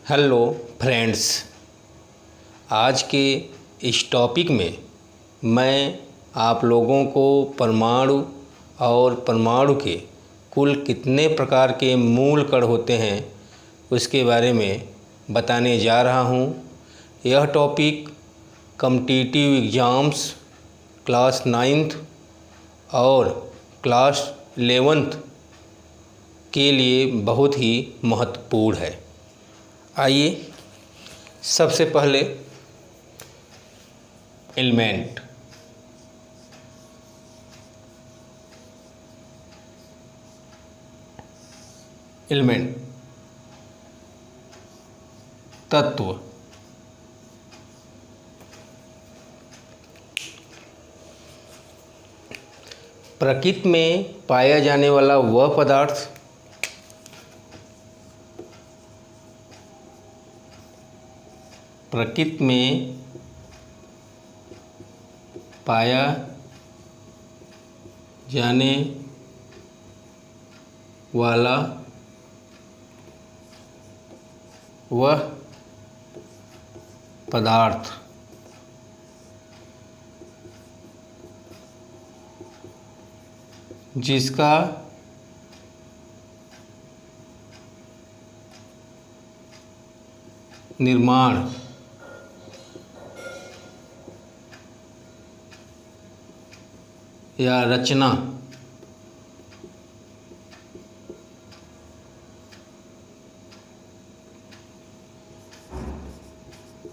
Hello friends, आज के इस टॉपिक में मैं आप लोगों को परमाणु और परमाणु के कुल कितने प्रकार के मूल कण होते हैं उसके बारे में बताने जा रहा हूँ। यह topic competitive exams class 9th और क्लास 11th के लिए बहुत ही महत्वपूर्ण है। आइए सबसे पहले एलिमेंट तत्व। प्रकृति में पाया जाने वाला वह पदार्थ प्रकृति में पाया जाने वाला वह पदार्थ जिसका निर्माण या रचना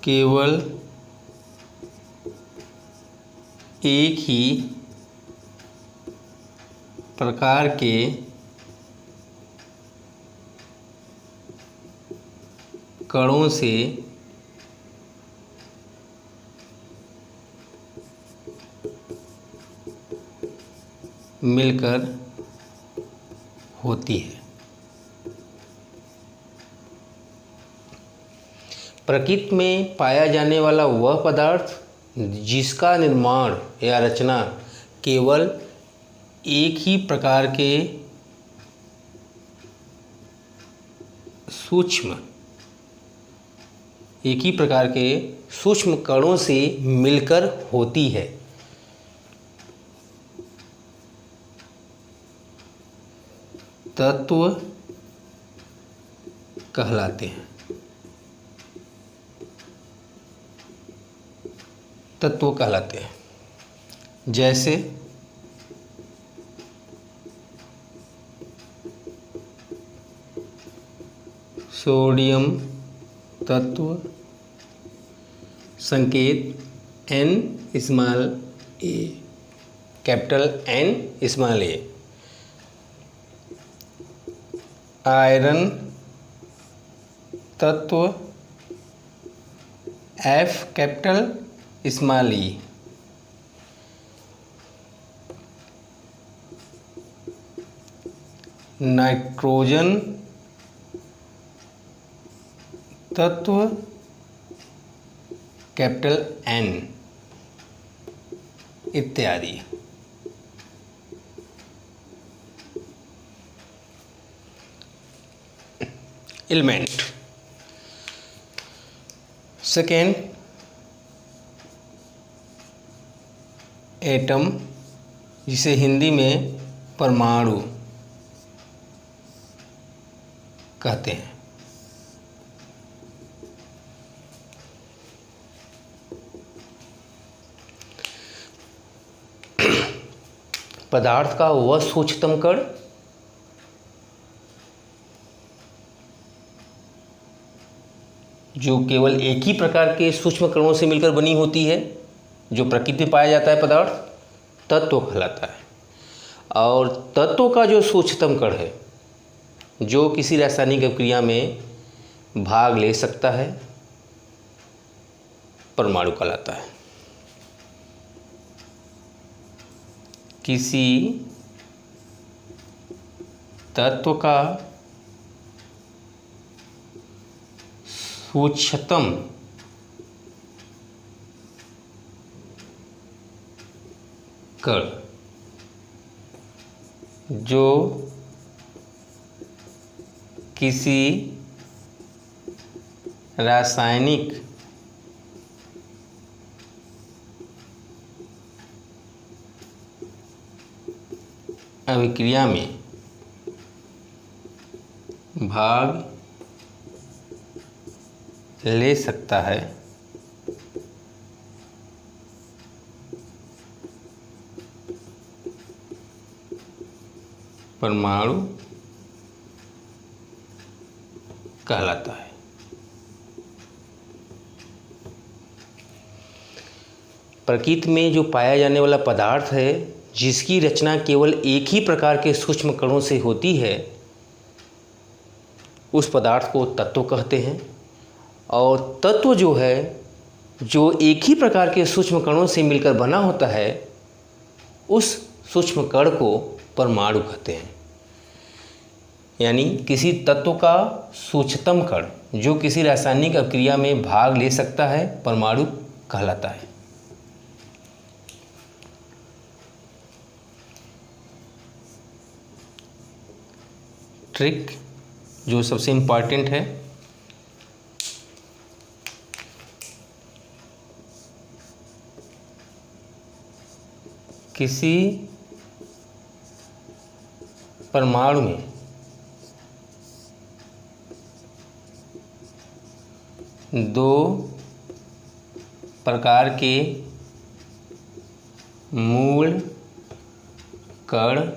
केवल एक ही प्रकार के कणों से मिलकर होती है। प्रकृति में पाया जाने वाला वह पदार्थ जिसका निर्माण या रचना केवल एक ही प्रकार के सूक्ष्म कणों से मिलकर होती है। तत्व कहलाते हैं। जैसे सोडियम तत्व, संकेत Na, कैपिटल Na। आयरन तत्व F, कैपिटल E। नाइट्रोजन तत्व कैपिटल N इत्यादि। एलिमेंट। सेकेंड, एटम, जिसे हिंदी में परमाणु कहते हैं। पदार्थ का वह सूक्ष्मतम कण जो केवल एक ही प्रकार के सूक्ष्म कणों से मिलकर बनी होती है, जो प्रकृति में पाया जाता है पदार्थ, तत्व कहलाता है। और तत्व का जो सूक्ष्मतम कण है जो किसी रासायनिक अभिक्रिया में भाग ले सकता है, परमाणु कहलाता है। किसी तत्व का सूक्ष्मतम कण जो किसी रासायनिक अभिक्रिया में भाग ले सकता है, परमाणु कहलाता है। प्रकृति में जो पाया जाने वाला पदार्थ है जिसकी रचना केवल एक ही प्रकार के सूक्ष्म कणों से होती है, उस पदार्थ को तत्व कहते हैं। और तत्व जो है, जो एक ही प्रकार के सूक्ष्म कणों से मिलकर बना होता है, उस सूक्ष्म कण को परमाणु कहते हैं। यानी किसी तत्व का सूक्ष्मतम कण जो किसी रासायनिक अभिक्रिया में भाग ले सकता है, परमाणु कहलाता है। ट्रिक जो सबसे इम्पॉर्टेंट है, किसी परमाणु में दो प्रकार के मूल कण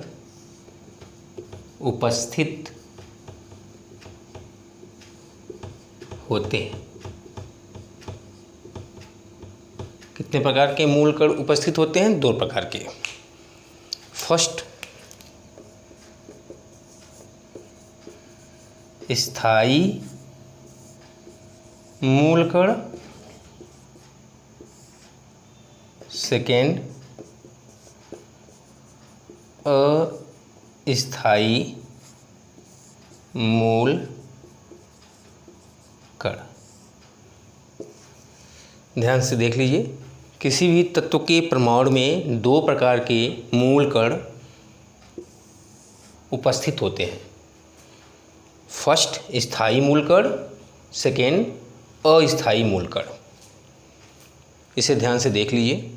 उपस्थित होते हैं। कितने प्रकार के मूल कण उपस्थित होते हैं? दो प्रकार के। फर्स्ट, स्थायी मूल कण, सेकेंड अस्थायी मूल कण। ध्यान से देख लीजिए, किसी भी तत्व के परमाणु में दो प्रकार के मूल कण उपस्थित होते हैं। फर्स्ट स्थायी मूल कण, सेकेंड अस्थायी मूल कण। इसे ध्यान से देख लीजिए।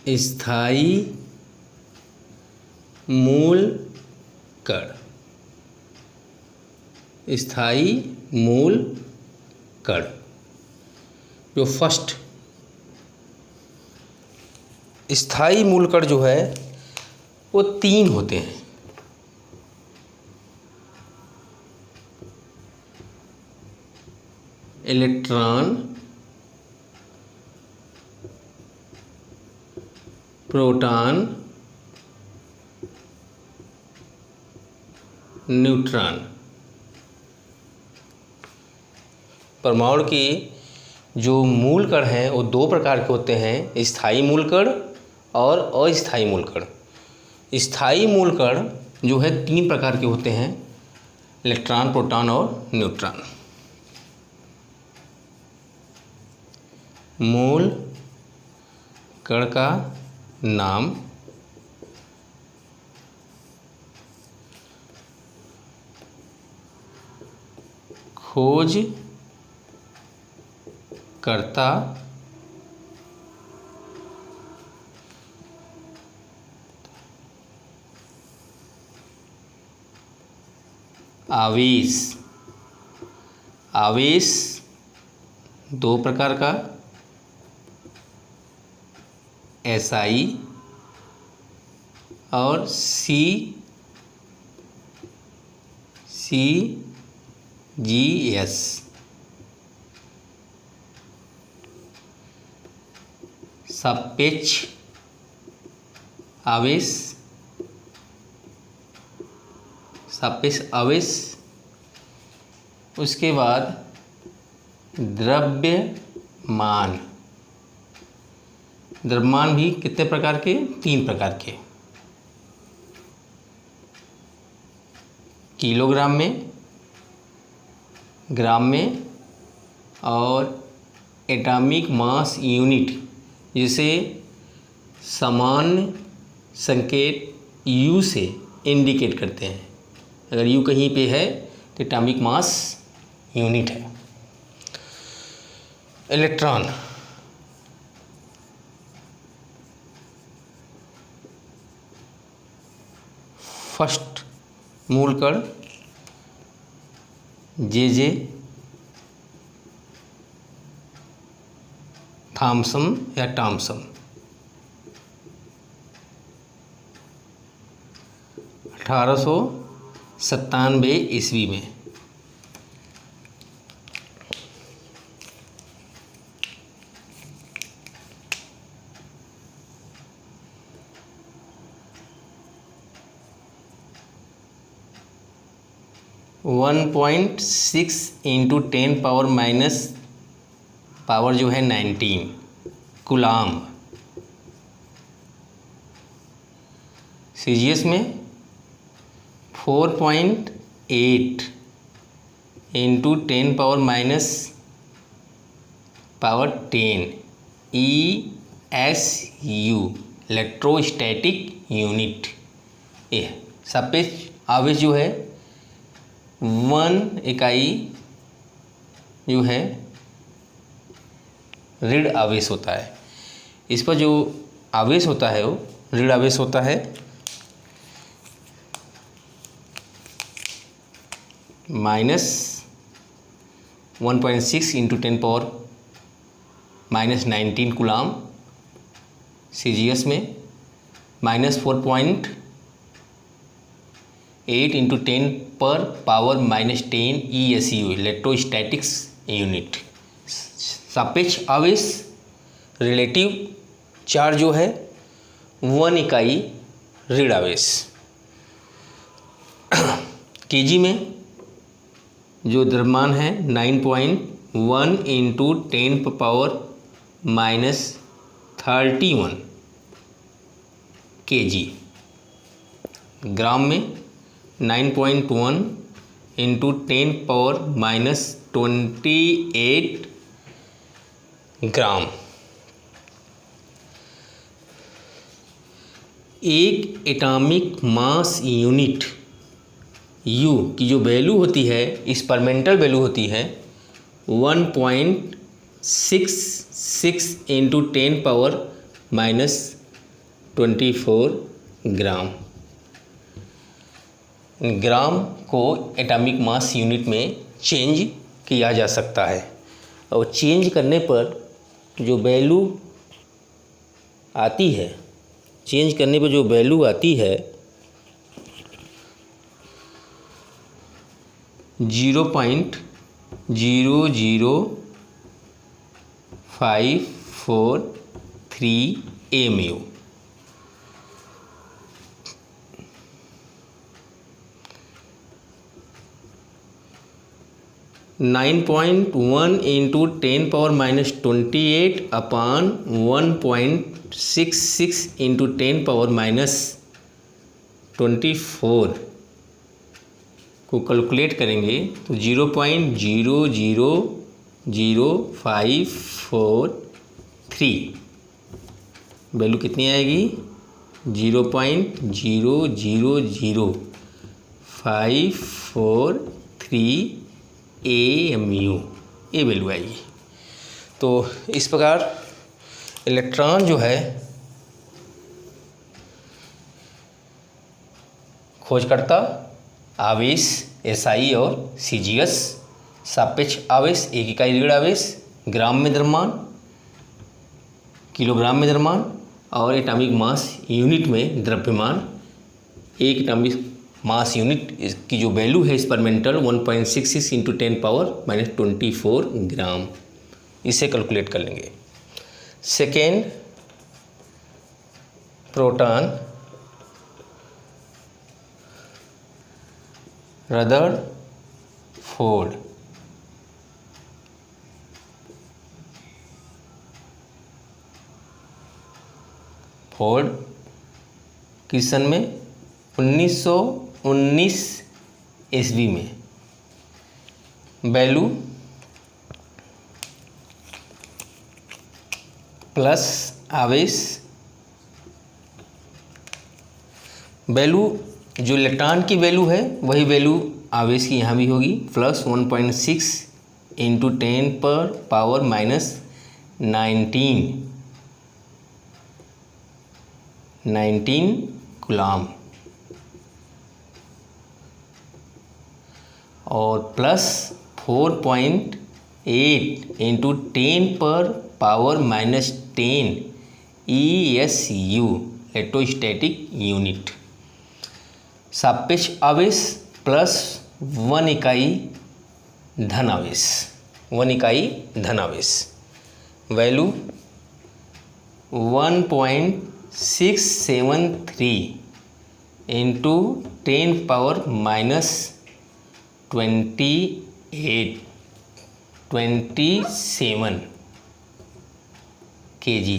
स्थायी मूल कण, स्थायी मूल कण जो फर्स्ट स्थायी मूल कण जो है वो तीन होते हैं। Electron, proton, neutron. परमाणु के जो मूल कण हैं वो दो प्रकार के होते हैं, स्थायी मूल कण और अस्थायी मूल कण। स्थायी मूल कण जो है तीन प्रकार के होते हैं, इलेक्ट्रॉन, प्रोटॉन और न्यूट्रॉन। मूल कण का नाम खोज करता आवेश। आवेश दो प्रकार का, SI और CGS। सापेक्ष आवेश, सापेक्ष आवेश। उसके बाद द्रव्यमान। द्रव्यमान भी कितने प्रकार के? तीन प्रकार के। किलोग्राम में, ग्राम में और एटॉमिक मास यूनिट, जिसे सामान्य संकेत U से इंडिकेट करते हैं। अगर U कहीं पे है तो एटॉमिक मास यूनिट है। इलेक्ट्रॉन फर्स्ट मूल कण जे थॉम्सन या टॉम्सन 1897 ईस्वी में। One 1.6 into 10 power minus power जो है 19 कूलाम। सीजीएस में 4.8 into 10 power minus power 10 ESU electrostatic unit. ये सापेक्ष आवेश जो है 1 इकाई जो है ऋण आवेश होता है। इस पर जो आवेश होता है वो ऋण आवेश होता है। Minus 1.6 into 10 power minus 19 coulomb. CGS में माइनस 4.8 इंटू 10 पर power minus 10 ESU electrostatics unit. सापेक्ष आवेश रिलेटिव चार्ज जो है 1 इकाई ऋण आवेश। केजी में जो द्रव्यमान है 9.1 इंटू 10 पावर माइनस 31 kg। ग्राम में 9.1 इंटू 10 पावर माइनस 28 ग्राम। एक एटॉमिक मास यूनिट U की जो वैल्यू होती है, एक्सपेरिमेंटल वैल्यू होती है 1.66 इंटू 10 पावर माइनस 24 ग्राम। ग्राम को एटॉमिक मास यूनिट में चेंज किया जा सकता है और चेंज करने पर जो वैल्यू आती है, चेंज करने पर जो वैल्यू आती है 0.00543 mu। Nine 9.1 into 10 power minus 28 अपान 1.66 इंटू 10 पावर माइनस 24 को कैलकुलेट करेंगे तो 0.00543 वैल्यू कितनी आएगी 0.0000543 AMU ये वैल्यू आएगी। तो इस प्रकार इलेक्ट्रॉन जो है खोजकर्ता आवेश SI और CGS, सापेक्ष आवेश एक इकाई ऋण आवेश, ग्राम में द्रव्यमान, किलोग्राम में द्रव्यमान और एटॉमिक मास यूनिट में द्रव्यमान। एक एटॉमिक मास यूनिट की जो वैल्यू है एक्सपेरिमेंटल 1.66 इंटू 10 पावर माइनस 24 ग्राम। इसे कैलकुलेट कर लेंगे। सेकेंड, प्रोटॉन रदरफोर्ड किस सन में 1919 ईस्वी में। वैल्यू प्लस आवेश वैल्यू जो इलेक्ट्रॉन की वैल्यू है वही वैल्यू आवेश की यहाँ भी होगी, प्लस 1.6 इंटू 10 पर पावर माइनस 19 कूलम, और प्लस 4.8 इंटू 10 पर power minus 10 ESU electrostatic unit. सापेक्ष आवेश प्लस 1 इकाई धन आवेश, 1 इकाई धन आवेश, value 1.673 into 10 power minus 27 kg,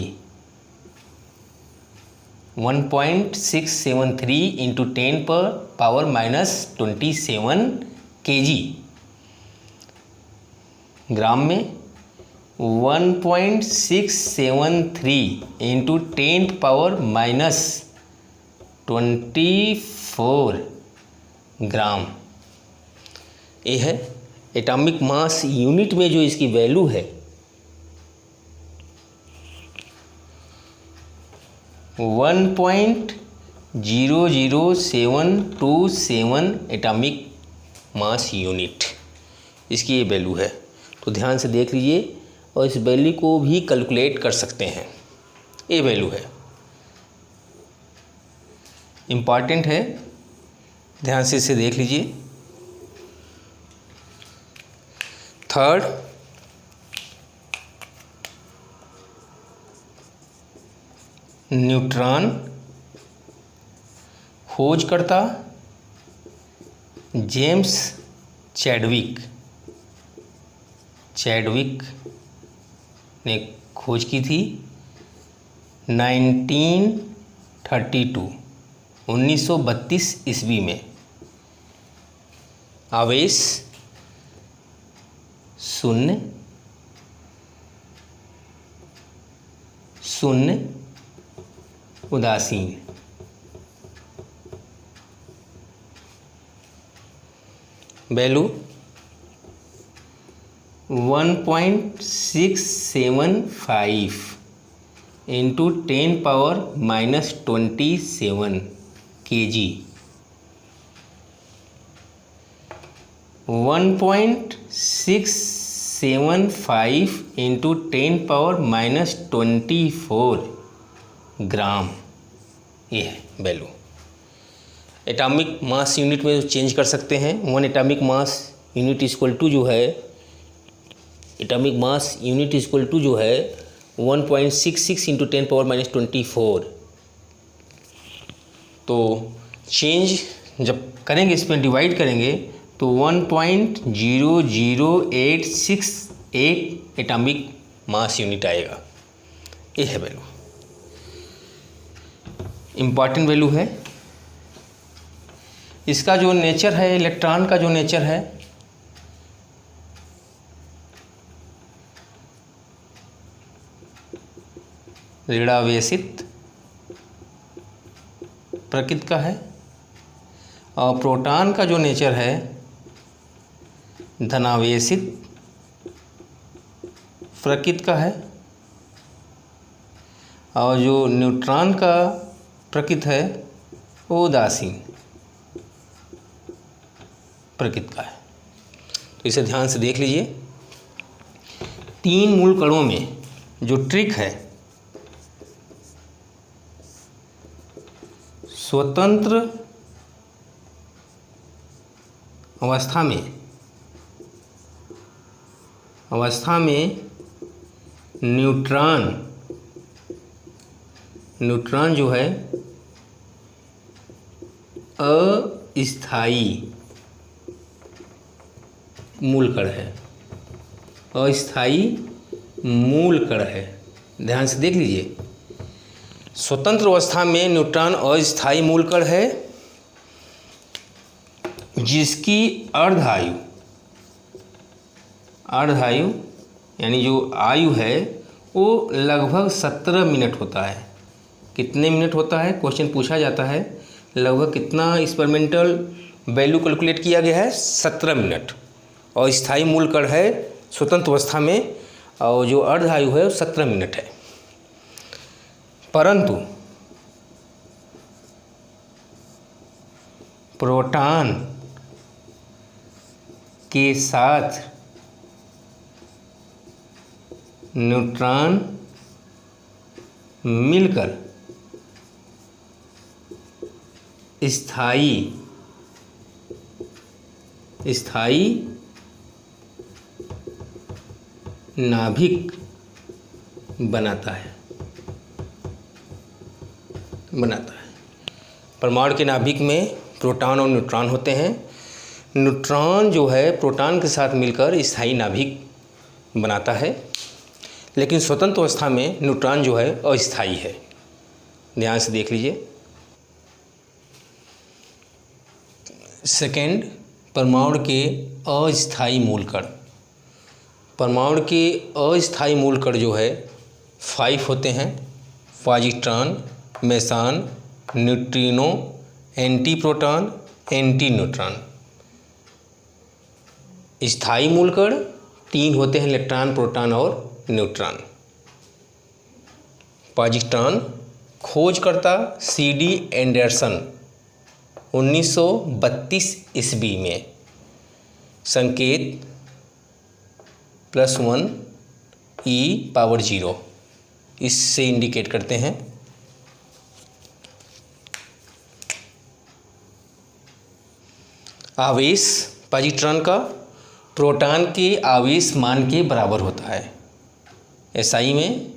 1.673 into 10 पर पावर माइनस 27 kg। ग्राम में 1.673 इंटू 10 पावर माइनस 24 ग्राम। ये है एटॉमिक मास यूनिट में जो इसकी वैल्यू है 1.00727 एटॉमिक मास यूनिट, इसकी ये वैल्यू है। तो ध्यान से देख लीजिए और इस वैल्यू को भी कैलकुलेट कर सकते हैं। ये वैल्यू है, इम्पॉर्टेंट है, ध्यान से इसे देख लीजिए। थर्ड, न्यूट्रॉन खोजकर्ता जेम्स चैडविक ने खोज की थी 1932 ईस्वी में। आवेश शून्य उदासीन, value 1.675 into 10 power minus 27 kg, 1.675 into 10 power माइनस 24 ग्राम। ये है वैल्यू। एटॉमिक मास यूनिट में चेंज कर सकते हैं। 1 atomic mass unit equal to जो है 1.66 इंटू 10 पावर माइनस 24। तो चेंज जब करेंगे, इसमें डिवाइड करेंगे तो 1.00868 एटॉमिक मास यूनिट आएगा। ये है वैल्यू, इम्पॉर्टेंट वैल्यू है। इसका जो नेचर है, इलेक्ट्रॉन का जो नेचर है, ऋणावेशित प्रकृति का है, और प्रोटॉन का जो नेचर है धनावेशित प्रकृति का है, और जो न्यूट्रॉन का प्रकृति है वो उदासीन प्रकृति का है। तो इसे ध्यान से देख लीजिए। 3 मूल कणों में जो ट्रिक है, स्वतंत्र अवस्था में न्यूट्रॉन जो है अस्थायी मूल कण है, अस्थायी मूल कण है। ध्यान से देख लीजिए, स्वतंत्र अवस्था में न्यूट्रॉन अस्थायी मूल कण है जिसकी अर्धायु यानी जो आयु है वो लगभग 17 मिनट होता है। कितने मिनट होता है क्वेश्चन पूछा जाता है, लगभग कितना एक्सपेरिमेंटल वैल्यू कैलकुलेट किया गया है 17 मिनट। और स्थायी मूल कण है स्वतंत्र अवस्था में, और जो अर्ध आयु है वो 17 मिनट है। परंतु प्रोटॉन के साथ न्यूट्रॉन मिलकर स्थायी नाभिक बनाता है। परमाणु के नाभिक में प्रोटॉन और न्यूट्रॉन होते हैं। न्यूट्रॉन जो है प्रोटॉन के साथ मिलकर स्थायी नाभिक बनाता है, लेकिन स्वतंत्र अवस्था में न्यूट्रॉन जो है अस्थायी है। ध्यान से देख लीजिए। सेकेंड, परमाणु के अस्थायी मूल कण। परमाणु के अस्थायी मूल कण जो है 5 होते हैं: positron, meson, neutrino, anti proton, anti neutron. स्थायी मूल कण 3 होते हैं: इलेक्ट्रॉन, प्रोटॉन और न्यूट्रॉन। पॉजिट्रॉन खोजकर्ता CD एंडरसन 1932 ईस्वी में संकेत +1 e⁻0 इससे इंडिकेट करते हैं। आवेश पॉजिट्रॉन का प्रोटॉन के आवेश मान के बराबर होता है। SI में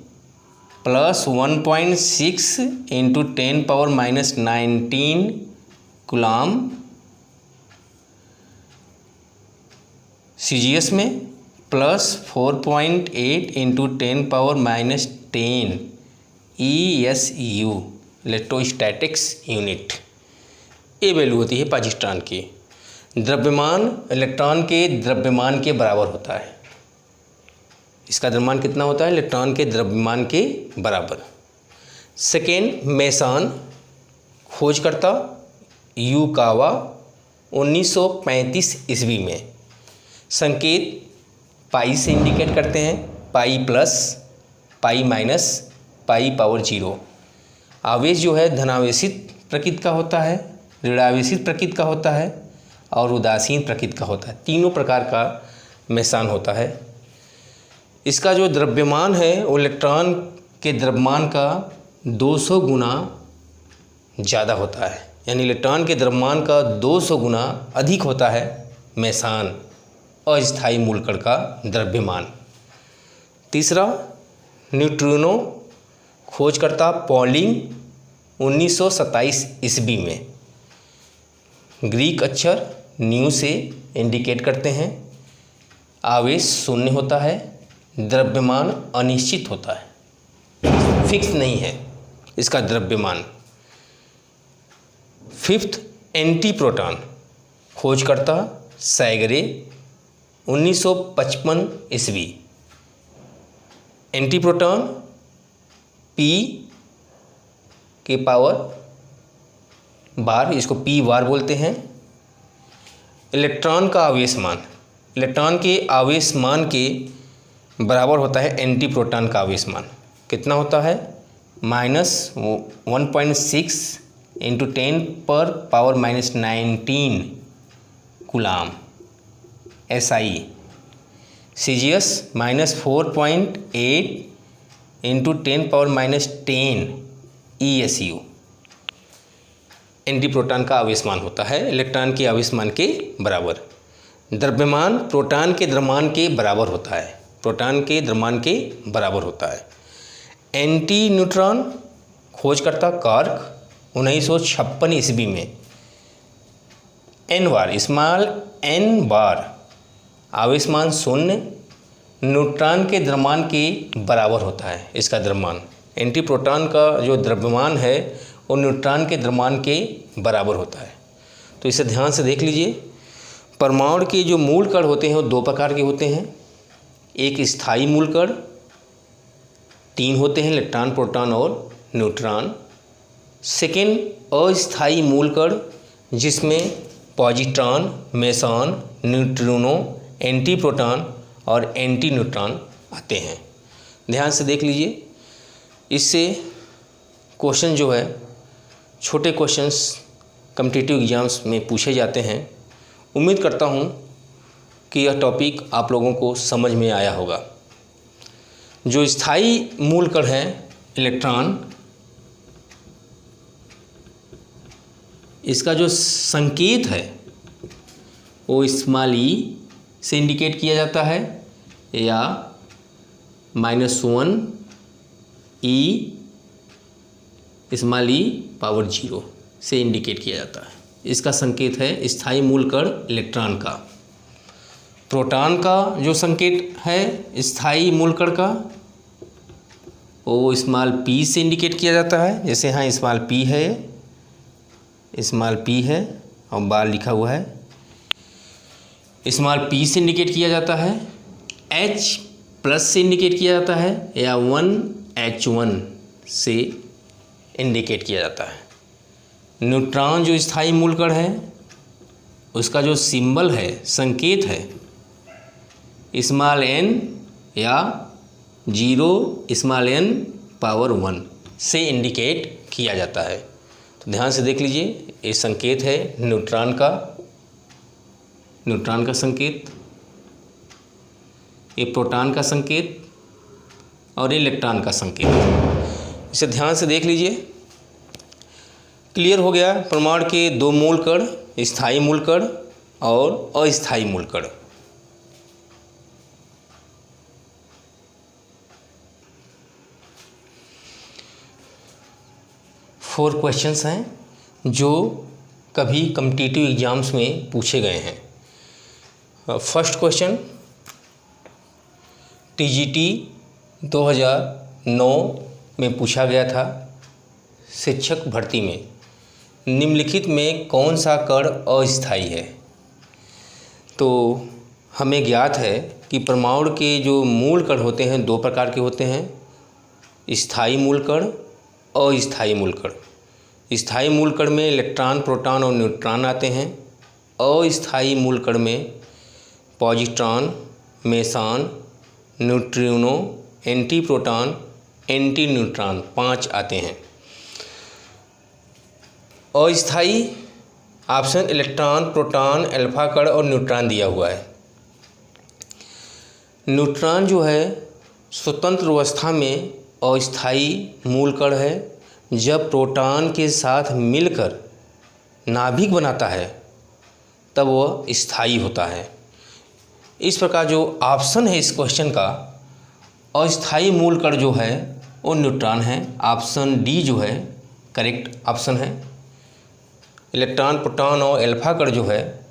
+1.6 × 10⁻⁻19 कूलम। CGS में +4.8 × 10⁻10 ESU इलेक्ट्रोस्टैटिक्स यूनिट। ये वैल्यू होती है पॉजिट्रॉन की। द्रव्यमान इलेक्ट्रॉन के द्रव्यमान के बराबर होता है। इसका द्रव्यमान कितना होता है? इलेक्ट्रॉन के द्रव्यमान के बराबर। सेकेंड, मेसॉन खोजकर्ता युकावा 1935 ईस्वी में संकेत पाई से इंडिकेट करते हैं, π+, π- π⁻0। आवेश जो है धनावेशित प्रकृति का होता है, ऋणावेशित प्रकृति का होता है और उदासीन प्रकृति का होता है। तीनों प्रकार का मेसॉन होता है। इसका जो द्रव्यमान है वो इलेक्ट्रॉन के द्रव्यमान का 200 गुना ज़्यादा होता है, यानी इलेक्ट्रॉन के द्रव्यमान का 200 गुना अधिक होता है मेसॉन अस्थायी मूल कण का द्रव्यमान। तीसरा, न्यूट्रिनो खोजकर्ता पॉलिंग 1927 ईस्वी में ग्रीक अक्षर न्यू से इंडिकेट करते हैं। आवेश शून्य होता है, द्रव्यमान अनिश्चित होता है, फिक्स नहीं है इसका द्रव्यमान। फिफ्थ, एंटी प्रोटॉन खोजकर्ता सैगरे 1955 ईस्वी। एंटी प्रोटॉन P के पावर बार, इसको P बार बोलते हैं। इलेक्ट्रॉन का आवेश मान, इलेक्ट्रॉन के आवेश मान के बराबर होता है एंटी प्रोटॉन का आवेश मान। कितना होता है? -1.6 × 10⁻⁻19 coulomb SI। CGS -4.8 × 10⁻10 ESU anti proton का आवेशमान होता है इलेक्ट्रॉन के आवेशमान के बराबर। द्रव्यमान प्रोटॉन के द्रव्यमान के बराबर होता है, प्रोटॉन के द्रव्यमान के बराबर होता है। एंटी न्यूट्रॉन खोजकर्ता कार्क 1956 ईस्वी में n बार, स्मॉल n बार आवेशमान शून्य न्यूट्रॉन के द्रव्यमान के बराबर होता है। इसका द्रव्यमान एंटी प्रोटॉन का जो द्रव्यमान है वो न्यूट्रॉन के द्रव्यमान के बराबर होता है। तो इसे ध्यान से देख लीजिए। परमाणु के जो मूल कण होते हैं वो 2 प्रकार के होते हैं। एक स्थायी मूल कण 3 होते हैं, इलेक्ट्रॉन, प्रोटॉन और न्यूट्रॉन। सेकेंड, अस्थायी मूल कण जिसमें positron, meson, neutrino, anti proton और एंटी न्यूट्रॉन आते हैं। ध्यान से देख लीजिए, इससे क्वेश्चन जो है छोटे क्वेश्चंस कॉम्पिटिटिव एग्जाम्स में पूछे जाते हैं। उम्मीद करता हूँ कि यह टॉपिक आप लोगों को समझ में आया होगा। जो स्थायी मूल कण है इलेक्ट्रॉन, इसका जो संकेत है वो स्मॉल ई से इंडिकेट किया जाता है या -1 ई स्मॉल ई पावर 0 से इंडिकेट किया जाता है। इसका संकेत है स्थायी मूल कण इलेक्ट्रॉन का। प्रोटॉन का जो संकेत है स्थायी मूल कण का, वो स्मॉल पी से इंडिकेट किया जाता है। जैसे यहाँ स्मॉल पी है, स्मॉल पी है और बार लिखा हुआ है, स्मॉल पी से इंडिकेट किया जाता है। H+ से इंडिकेट किया जाता है या 1H1 से इंडिकेट किया जाता है। न्यूट्रॉन जो स्थायी मूल कण है उसका जो सिंबल है, संकेत है स्मॉल n या 0 स्मॉल n पावर 1 से इंडिकेट किया जाता है। तो ध्यान से देख लीजिए, ये संकेत है न्यूट्रॉन का संकेत, ये प्रोटॉन का संकेत और इलेक्ट्रॉन का संकेत। इसे ध्यान से देख लीजिए। क्लियर हो गया परमाणु के दो मूल कण, स्थायी मूल कण और अस्थायी मूल कण। फोर क्वेश्चंस हैं जो कभी कॉम्पिटिटिव एग्जाम्स में पूछे गए हैं। फर्स्ट क्वेश्चन, TGT 2009 में पूछा गया था। शिक्षक भर्ती में निम्नलिखित में कौन सा कण अस्थायी है? तो हमें ज्ञात है कि परमाणु के जो मूल कण होते हैं दो प्रकार के होते हैं, स्थायी मूल कण, अस्थायी मूल कण। स्थायी मूल कण में इलेक्ट्रॉन, प्रोटॉन और न्यूट्रॉन आते हैं। अस्थायी मूल कण में positron, meson, neutrino, anti proton, anti neutron 5 आते हैं। अस्थायी ऑप्शन इलेक्ट्रॉन, प्रोटॉन, अल्फा कण और न्यूट्रॉन दिया हुआ है। न्यूट्रॉन जो है स्वतंत्र अवस्था में अस्थायी मूल कण है। जब प्रोटॉन के साथ मिलकर नाभिक बनाता है तब वह स्थायी होता है। इस प्रकार जो ऑप्शन है इस क्वेश्चन का, अस्थायी मूल कण जो है वो न्यूट्रॉन है। ऑप्शन डी जो है करेक्ट ऑप्शन है। इलेक्ट्रॉन, प्रोटॉन और अल्फा कण जो है,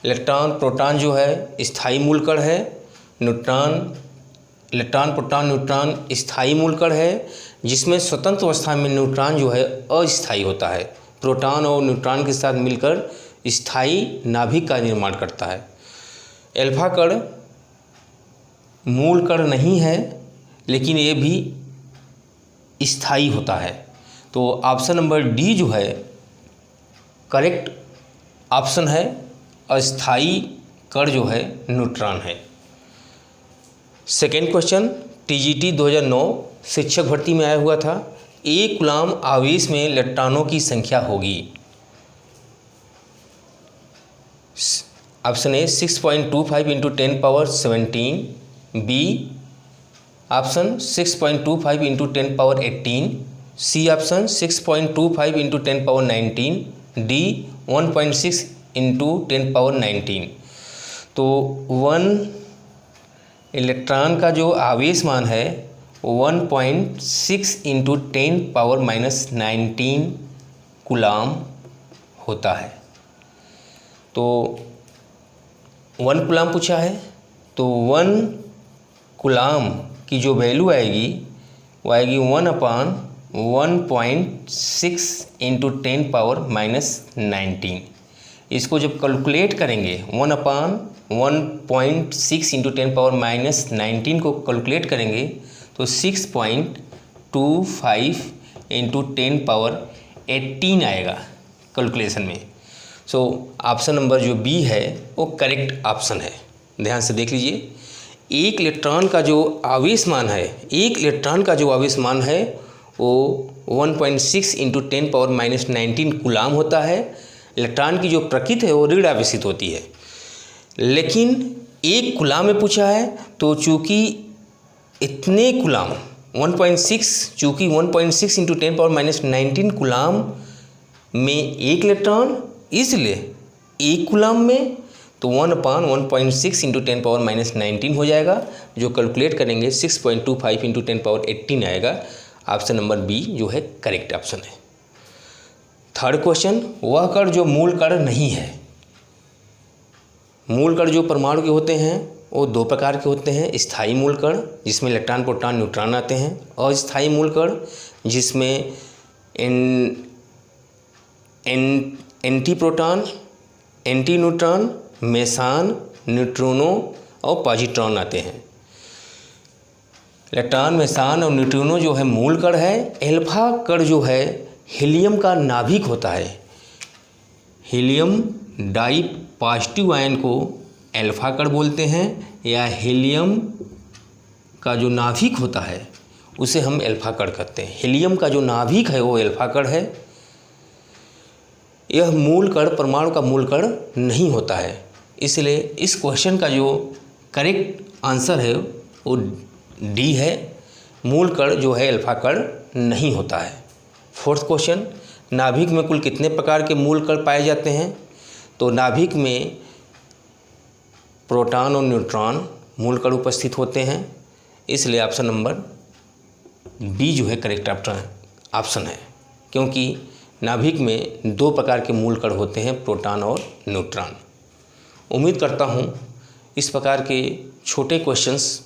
इलेक्ट्रॉन, प्रोटॉन जो है स्थायी मूल कण है। इलेक्ट्रॉन, प्रोटॉन, न्यूट्रॉन स्थायी मूल कण है, जिसमें स्वतंत्र अवस्था में न्यूट्रॉन जो है अस्थायी होता है। प्रोटॉन और न्यूट्रॉन के साथ मिलकर स्थायी नाभिक का निर्माण करता है। अल्फा कण मूल कण नहीं है, लेकिन ये भी स्थायी होता है। तो ऑप्शन नंबर डी जो है करेक्ट ऑप्शन है। अस्थायी कण जो है न्यूट्रॉन है। सेकेंड क्वेश्चन, TGT 2009 शिक्षक भर्ती में आया हुआ था। 1 कूलम्ब आवेश में इलेक्ट्रॉनों की संख्या होगी। Option A 6.25 × 10⁻17, B option 6.25 × 10⁻18, C option 6.25 × 10⁻19, D 1.6 × 10⁻19। तो 1 इलेक्ट्रॉन का जो आवेश मान है 1.6 × 10⁻−19 कूलम्ब होता है। तो 1 कूलम्ब पूछा है, तो 1 कूलम्ब की जो वैल्यू आएगी वो आएगी 1/1.6 × 10⁻−19। इसको जब कैलकुलेट करेंगे 1/1.6 × 10⁻−19 को कैलकुलेट करेंगे तो 6.25 × 18 आएगा कैलकुलेशन में। सो ऑप्शन नंबर जो बी है वो करेक्ट ऑप्शन है। ध्यान से देख लीजिए, एक इलेक्ट्रॉन का जो आवेशमान है, एक इलेक्ट्रॉन का जो आवेशमान है वो 1.6 इंटू 10⁻⁻19 कूलाम होता है। इलेक्ट्रॉन की जो प्रकृति है वो ऋण आवेशित होती है, लेकिन एक कूलाम में पूछा है तो चूँकि इतने कूलाम 1.6 चूँकि 1.6 इंटू 10⁻⁻19 कूलाम में एक इलेक्ट्रॉन, इसलिए एक कूलाम में तो 1/1.6 इंटू 10⁻⁻19 हो जाएगा, जो कैलकुलेट करेंगे 6.25 इंटू 10⁻18 आएगा। ऑप्शन नंबर बी जो है करेक्ट ऑप्शन है। थर्ड क्वेश्चन, वह कण जो मूल कण नहीं है। मूल कण जो परमाणु के होते हैं वो दो प्रकार के होते हैं, स्थायी मूल कण जिसमें इलेक्ट्रॉन प्रोटॉन न्यूट्रॉन आते हैं, और स्थायी मूल कण जिसमें anti proton, anti neutron, Mason, neutrino और पॉजिट्रॉन आते हैं। इलेक्ट्रॉन, मेसान और न्यूट्रिनो जो है मूल कण है। एल्फा कण जो है हीलियम का नाभिक होता है। हीलियम डाई पॉजिटिव आयन को एल्फा कण बोलते हैं, या हीलियम का जो नाभिक होता है उसे हम एल्फा कण कहते हैं। हीलियम का जो नाभिक है वो एल्फा कण है। यह मूल कण परमाणु का मूल कण नहीं होता है, इसलिए इस क्वेश्चन का जो करेक्ट आंसर है वो डी है। मूल कण जो है एल्फा कण नहीं होता है। फोर्थ क्वेश्चन, नाभिक में कुल कितने प्रकार के मूल कण पाए जाते हैं? तो नाभिक में प्रोटॉन और न्यूट्रॉन मूल कण उपस्थित होते हैं, इसलिए ऑप्शन नंबर बी जो है करेक्ट ऑप्शन है, क्योंकि नाभिक में दो प्रकार के मूल कण होते हैं, प्रोटॉन और न्यूट्रॉन। उम्मीद करता हूँ इस प्रकार के छोटे क्वेश्चंस